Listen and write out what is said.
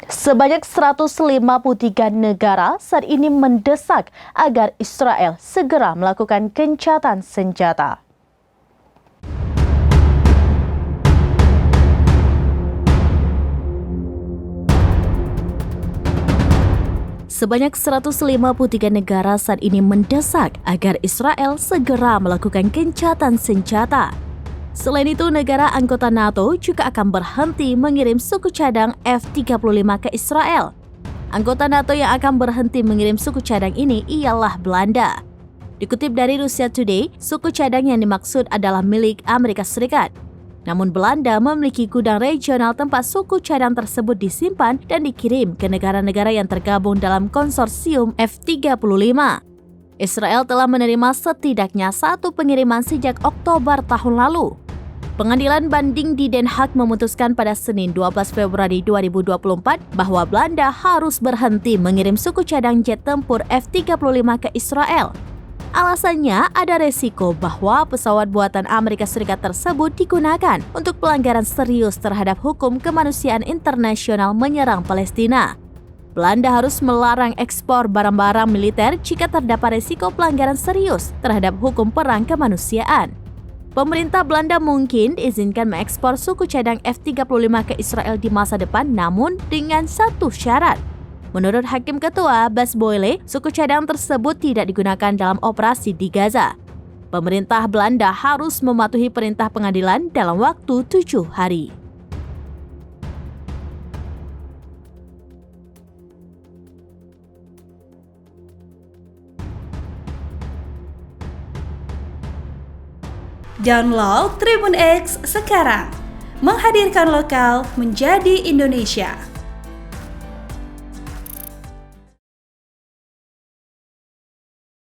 Sebanyak 153 negara saat ini mendesak agar Israel segera melakukan gencatan senjata. Sebanyak 153 negara saat ini mendesak agar Israel segera melakukan gencatan senjata. Selain itu, negara anggota NATO juga akan berhenti mengirim suku cadang F-35 ke Israel. Anggota NATO yang akan berhenti mengirim suku cadang ini ialah Belanda. Dikutip dari Russia Today, suku cadang yang dimaksud adalah milik Amerika Serikat. Namun Belanda memiliki gudang regional tempat suku cadang tersebut disimpan dan dikirim ke negara-negara yang tergabung dalam konsorsium F-35. Israel telah menerima setidaknya satu pengiriman sejak Oktober tahun lalu. Pengadilan banding di Den Haag memutuskan pada Senin 12 Februari 2024 bahwa Belanda harus berhenti mengirim suku cadang jet tempur F-35 ke Israel. Alasannya ada resiko bahwa pesawat buatan Amerika Serikat tersebut digunakan untuk pelanggaran serius terhadap hukum kemanusiaan internasional menyerang Palestina. Belanda harus melarang ekspor barang-barang militer jika terdapat risiko pelanggaran serius terhadap hukum perang kemanusiaan. Pemerintah Belanda mungkin diizinkan mengekspor suku cadang F-35 ke Israel di masa depan, namun dengan satu syarat. Menurut Hakim Ketua Bas Boyle, suku cadang tersebut tidak digunakan dalam operasi di Gaza. Pemerintah Belanda harus mematuhi perintah pengadilan dalam waktu 7 hari. Download Tribun X sekarang, menghadirkan lokal menjadi Indonesia.